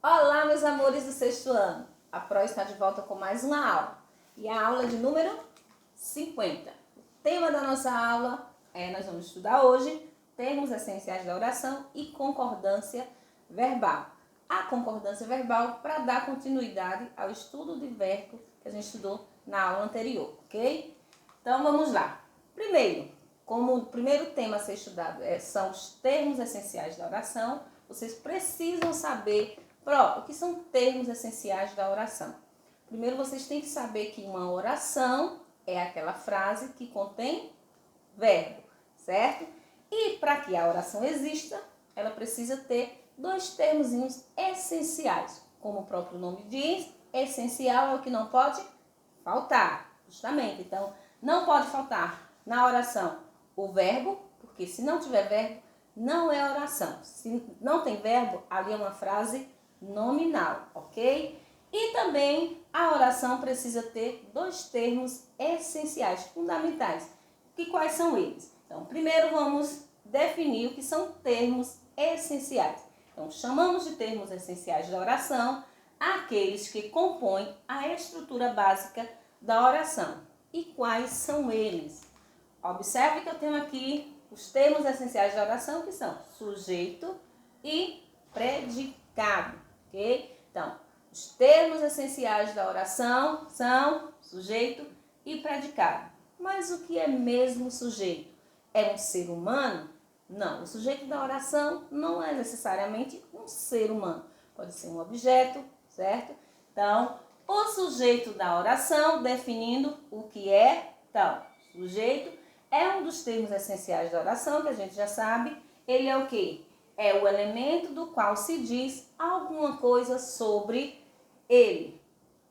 Olá, meus amores do sexto ano. A Pro está de volta com mais uma aula. E a aula de número 50. O tema da nossa aula nós vamos estudar hoje termos essenciais da oração e concordância verbal. A concordância verbal para dar continuidade ao estudo de verbo que a gente estudou na aula anterior, ok? Então vamos lá. Primeiro, como o primeiro tema a ser estudado são os termos essenciais da oração, vocês precisam saber o que são termos essenciais da oração. Primeiro, vocês têm que saber que uma oração é aquela frase que contém verbo, certo? E para que a oração exista, ela precisa ter dois termos essenciais. Como o próprio nome diz, essencial é o que não pode faltar, justamente. Então, não pode faltar na oração o verbo, porque se não tiver verbo, não é oração. Se não tem verbo, ali é uma frase nominal, ok? E também a oração precisa ter dois termos essenciais, fundamentais. E quais são eles? Então, primeiro vamos definir o que são termos essenciais. Então, chamamos de termos essenciais da oração aqueles que compõem a estrutura básica da oração. E quais são eles? Observe que eu tenho aqui os termos essenciais da oração, que são sujeito e predicado, ok? Então, os termos essenciais da oração são sujeito e predicado. Mas o que é mesmo sujeito? É um ser humano? Não, o sujeito da oração não é necessariamente um ser humano. Pode ser um objeto, certo? Então, o sujeito da oração, definindo o que é tal. Sujeito é um dos termos essenciais da oração, que a gente já sabe. Ele é o quê? É o elemento do qual se diz alguma coisa sobre ele.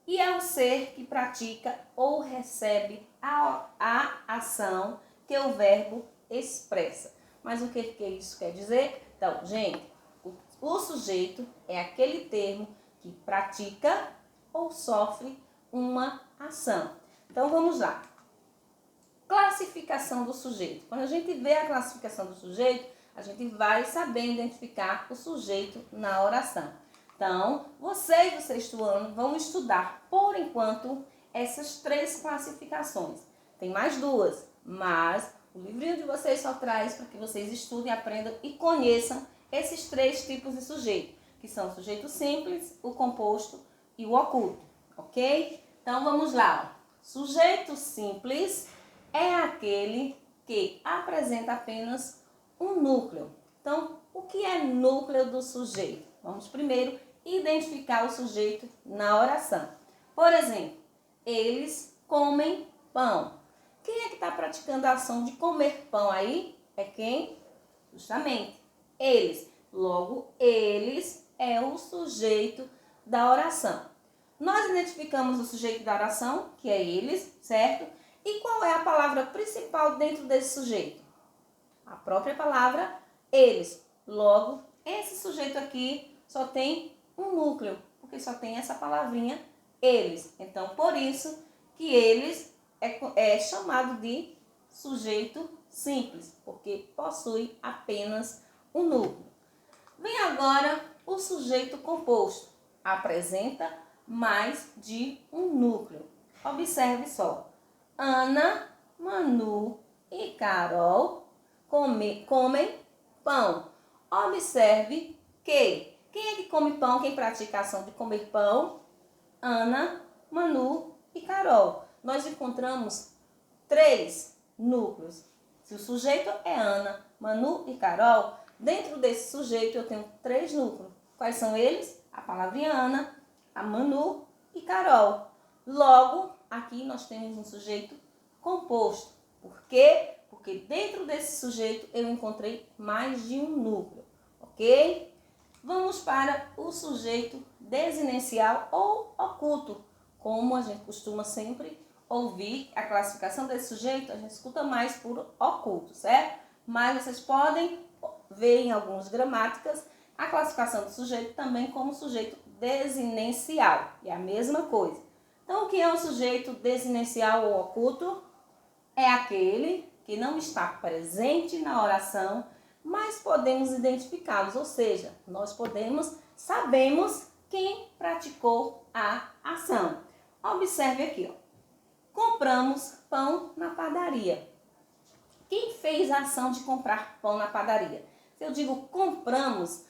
E é o ser que pratica ou recebe a ação que o verbo expressa. Mas o que isso quer dizer? Então, gente, o sujeito é aquele termo que pratica ou sofre uma ação. Então, vamos lá. Classificação do sujeito. Quando a gente vê a classificação do sujeito, a gente vai saber identificar o sujeito na oração. Então, vocês do sexto ano vão estudar, por enquanto, essas três classificações. Tem mais duas, mas o livrinho de vocês só traz para que vocês estudem, aprendam e conheçam esses três tipos de sujeito, que são o sujeito simples, o composto e o oculto, ok? Então, vamos lá. Sujeito simples é aquele que apresenta apenas um núcleo. Então, o que é núcleo do sujeito? Vamos primeiro identificar o sujeito na oração. Por exemplo, eles comem pão. Quem é que está praticando a ação de comer pão aí? É quem? Justamente, eles. Logo, eles é o sujeito da oração. Nós identificamos o sujeito da oração, que é eles, certo? E qual é a palavra principal dentro desse sujeito? A própria palavra eles. Logo, esse sujeito aqui só tem um núcleo, porque só tem essa palavrinha eles. Então, por isso que eles é chamado de sujeito simples, porque possui apenas um núcleo. Vem agora o sujeito composto. Apresenta mais de um núcleo. Observe só. Ana, Manu e Carol comem pão. Observe que quem é que come pão, quem pratica a ação de comer pão? Ana, Manu e Carol. Nós encontramos três núcleos. Se o sujeito é Ana, Manu e Carol, dentro desse sujeito eu tenho três núcleos. Quais são eles? A palavrinha Ana, a Manu e Carol. Logo, aqui nós temos um sujeito composto. Por quê? Porque dentro desse sujeito eu encontrei mais de um núcleo, ok? Vamos para o sujeito desinencial ou oculto. Como a gente costuma sempre ouvir a classificação desse sujeito, a gente escuta mais por oculto, certo? Mas vocês podem ver em algumas gramáticas a classificação do sujeito também como sujeito desinencial. É a mesma coisa. Então, o que é um sujeito desinencial ou oculto? É aquele que não está presente na oração, mas podemos identificá-los, ou seja, nós sabemos quem praticou a ação. Observe aqui, ó. Compramos pão na padaria. Quem fez a ação de comprar pão na padaria? Se eu digo compramos,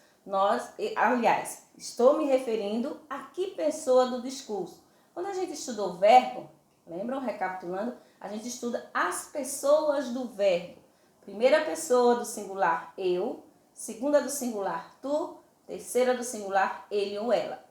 aliás, estou me referindo a que pessoa do discurso? Quando a gente estudou verbo, lembram, recapitulando, a gente estuda as pessoas do verbo. Primeira pessoa do singular, eu. Segunda do singular, tu. Terceira do singular, ele ou ela.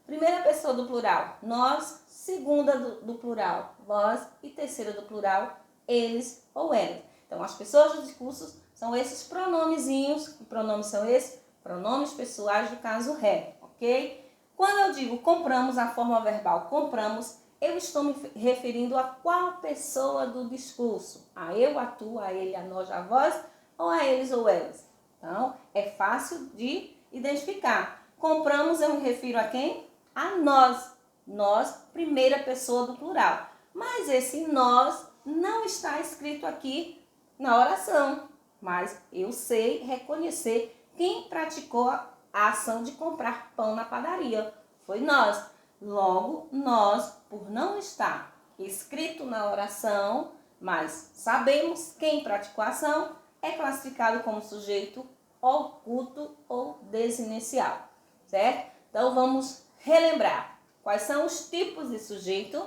Primeira pessoa do plural, nós. Segunda do plural, vós. E terceira do plural, eles ou elas. Então, as pessoas do discurso são esses pronomezinhos. Que pronomes são esses? Pronomes pessoais do caso ré, ok? Quando eu digo compramos, a forma verbal compramos, eu estou me referindo a qual pessoa do discurso? A eu, a tu, a ele, a nós, a vós, ou a eles ou elas? Então, é fácil de identificar. Compramos, eu me refiro a quem? A nós. Nós, primeira pessoa do plural. Mas esse nós não está escrito aqui na oração. Mas eu sei reconhecer quem praticou a ação de comprar pão na padaria. Foi nós. Logo, nós, por não estar escrito na oração, mas sabemos quem praticou a ação, é classificado como sujeito oculto ou desinicial, certo? Então, vamos relembrar quais são os tipos de sujeito: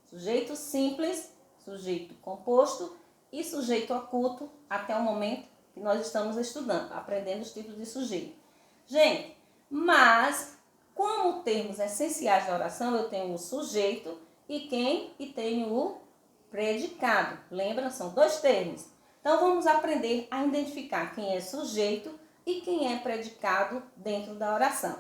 sujeito simples, sujeito composto e sujeito oculto, até o momento que nós estamos estudando, aprendendo os tipos de sujeito. Gente, mas como termos essenciais da oração, eu tenho o sujeito e quem? E tenho o predicado. Lembra? São dois termos. Então, vamos aprender a identificar quem é sujeito e quem é predicado dentro da oração.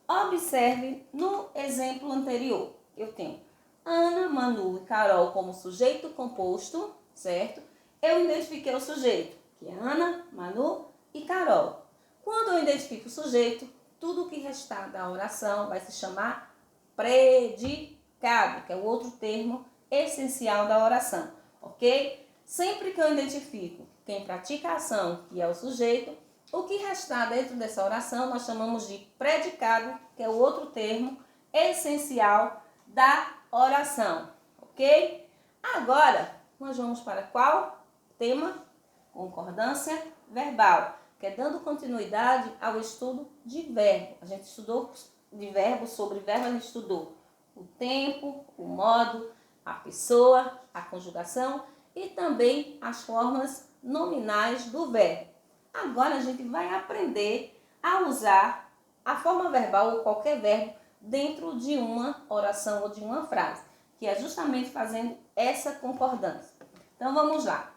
Observe no exemplo anterior. Eu tenho Ana, Manu e Carol como sujeito composto, certo? Eu identifiquei o sujeito, que é Ana, Manu e Carol. Quando eu identifico o sujeito, tudo o que restar da oração vai se chamar predicado, que é o outro termo essencial da oração, ok? Sempre que eu identifico quem pratica a ação, que é o sujeito, o que restar dentro dessa oração nós chamamos de predicado, que é o outro termo essencial da oração, ok? Agora, nós vamos para qual tema? Concordância verbal, que é dando continuidade ao estudo de verbo. A gente estudou de verbo, sobre verbo, a gente estudou o tempo, o modo, a pessoa, a conjugação e também as formas nominais do verbo. Agora a gente vai aprender a usar a forma verbal ou qualquer verbo dentro de uma oração ou de uma frase, que é justamente fazendo essa concordância. Então vamos lá.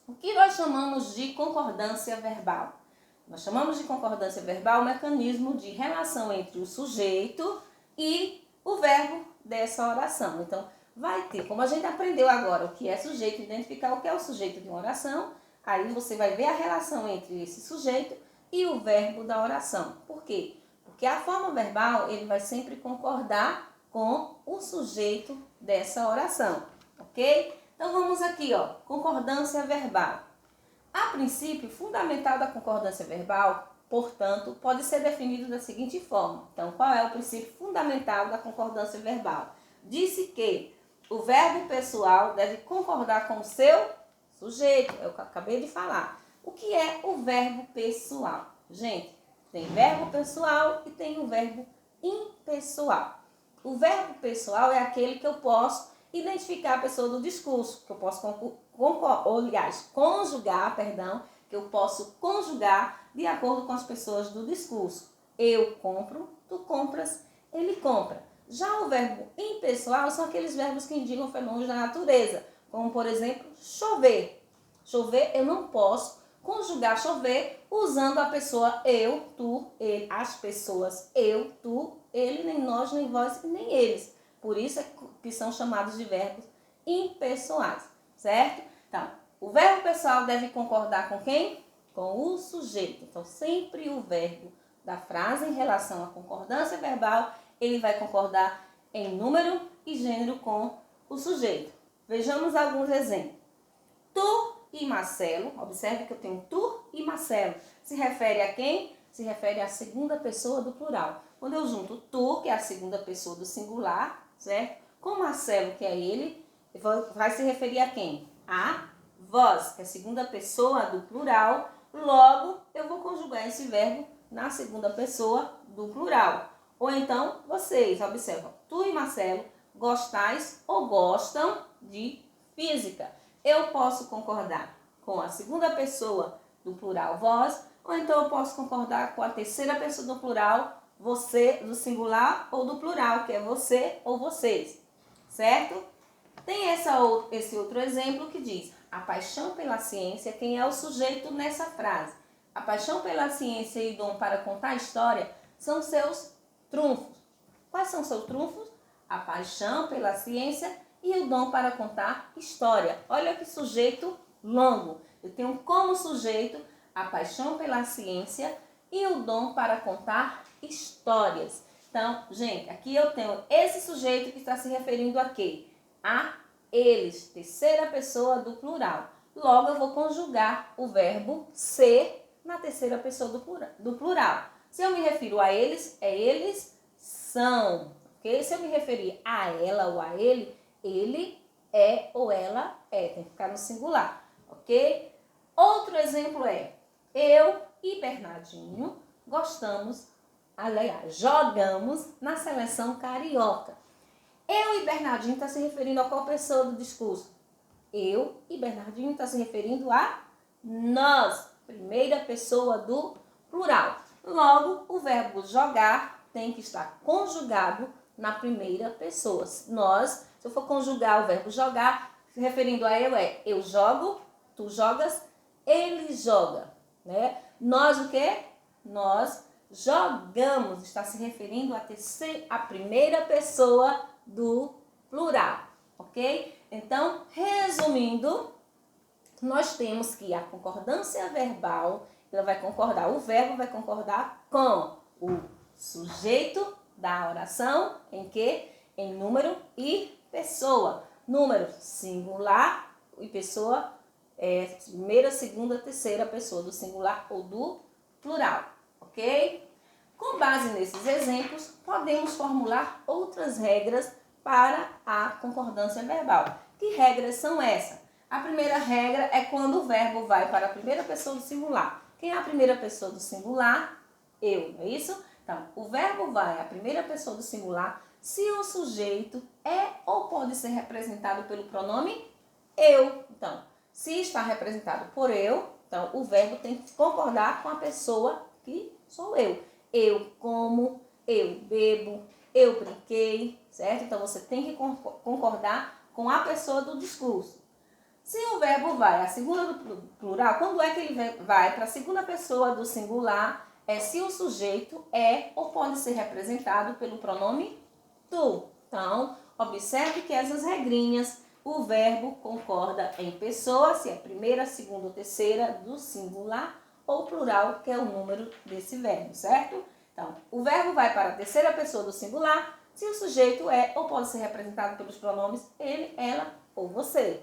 O que nós chamamos de concordância verbal? Nós chamamos de concordância verbal o mecanismo de relação entre o sujeito e o verbo dessa oração. Então, vai ter, como a gente aprendeu agora o que é sujeito, identificar o que é o sujeito de uma oração, aí você vai ver a relação entre esse sujeito e o verbo da oração. Por quê? Porque a forma verbal, ele vai sempre concordar com o sujeito dessa oração, ok? Então, vamos aqui, ó, concordância verbal. A princípio, fundamental da concordância verbal, portanto, pode ser definido da seguinte forma. Então, qual é o princípio fundamental da concordância verbal? Disse que o verbo pessoal deve concordar com o seu sujeito. É o que eu acabei de falar. O que é o verbo pessoal? Gente, tem verbo pessoal e tem o verbo impessoal. O verbo pessoal é aquele que eu posso identificar a pessoa do discurso, que eu posso que eu posso conjugar de acordo com as pessoas do discurso. Eu compro, tu compras, ele compra. Já o verbo impessoal são aqueles verbos que indicam fenômenos da natureza, como por exemplo, chover. Chover, eu não posso conjugar chover usando a pessoa eu, tu, ele, as pessoas eu, tu, ele, nem nós, nem vós e nem eles. Por isso é que são chamados de verbos impessoais, certo? Então, o verbo pessoal deve concordar com quem? Com o sujeito. Então, sempre o verbo da frase em relação à concordância verbal, ele vai concordar em número e gênero com o sujeito. Vejamos alguns exemplos. Tu e Marcelo, observe que eu tenho tu e Marcelo. Se refere a quem? Se refere à segunda pessoa do plural. Quando eu junto tu, que é a segunda pessoa do singular, certo? Com Marcelo, que é ele, vai se referir a quem? A vós, que é a segunda pessoa do plural. Logo, eu vou conjugar esse verbo na segunda pessoa do plural. Ou então, vocês, observam, tu e Marcelo gostais ou gostam de física. Eu posso concordar com a segunda pessoa do plural vós, ou então eu posso concordar com a terceira pessoa do plural você, do singular, ou do plural, que é você ou vocês, certo? Tem esse outro exemplo que diz: a paixão pela ciência, quem é o sujeito nessa frase? A paixão pela ciência e o dom para contar a história são seus trunfos. Quais são seus trunfos? A paixão pela ciência e o dom para contar história. Olha que sujeito longo. Eu tenho como sujeito a paixão pela ciência e o dom para contar histórias. Então, gente, aqui eu tenho esse sujeito que está se referindo a quê? A eles, terceira pessoa do plural. Logo, eu vou conjugar o verbo ser na terceira pessoa do plural. Se eu me refiro a eles, é eles são. Okay? Se eu me referir a ela ou a ele é ou ela é. Tem que ficar no singular. Ok? Outro exemplo é: eu e Bernardinho jogamos na seleção carioca. Eu e Bernardinho está se referindo a qual pessoa do discurso? Eu e Bernardinho está se referindo a nós, primeira pessoa do plural. Logo, o verbo jogar tem que estar conjugado na primeira pessoa. Nós, se eu for conjugar o verbo jogar, se referindo a eu é eu jogo, tu jogas, ele joga, né? Nós o quê? Nós jogamos, está se referindo a primeira pessoa do plural, ok? Então, resumindo, nós temos que a concordância verbal, ela vai concordar, o verbo vai concordar com o sujeito da oração, em que? Em número e pessoa. Número singular e pessoa primeira, segunda, terceira pessoa do singular ou do plural, ok? Com base nesses exemplos, podemos formular outras regras para a concordância verbal. Que regras são essas? A primeira regra é quando o verbo vai para a primeira pessoa do singular. Quem é a primeira pessoa do singular? Eu, não é isso? Então, o verbo vai à primeira pessoa do singular se o sujeito é ou pode ser representado pelo pronome eu. Então, se está representado por eu, então o verbo tem que concordar com a pessoa que sou eu. Eu como, eu bebo, eu brinquei, certo? Então, você tem que concordar com a pessoa do discurso. Se o verbo vai à segunda do plural, quando é que ele vai para a segunda pessoa do singular? É se o sujeito é ou pode ser representado pelo pronome tu. Então, observe que essas regrinhas, o verbo concorda em pessoa, se é primeira, segunda ou terceira do singular, ou plural, que é o número desse verbo, certo? Então, o verbo vai para a terceira pessoa do singular, se o sujeito é ou pode ser representado pelos pronomes ele, ela ou você.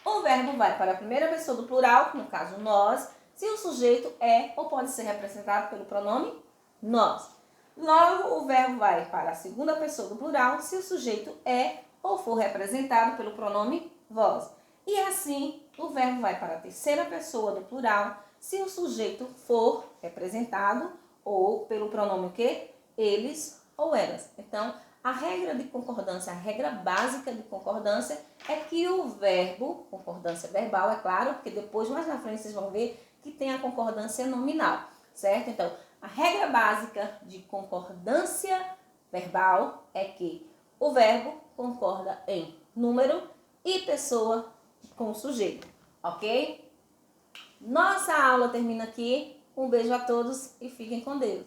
O verbo vai para a primeira pessoa do plural, no caso nós, se o sujeito é ou pode ser representado pelo pronome nós. Logo, o verbo vai para a segunda pessoa do plural, se o sujeito é ou for representado pelo pronome vós. E assim, o verbo vai para a terceira pessoa do plural, se o sujeito for representado ou pelo pronome o quê? Eles ou elas. Então, a regra de concordância, a regra básica de concordância é que o verbo, concordância verbal, é claro, porque depois, mais na frente, vocês vão ver que tem a concordância nominal, certo? Então, a regra básica de concordância verbal é que o verbo concorda em número e pessoa com o sujeito, ok? Nossa aula termina aqui. Um beijo a todos e fiquem com Deus.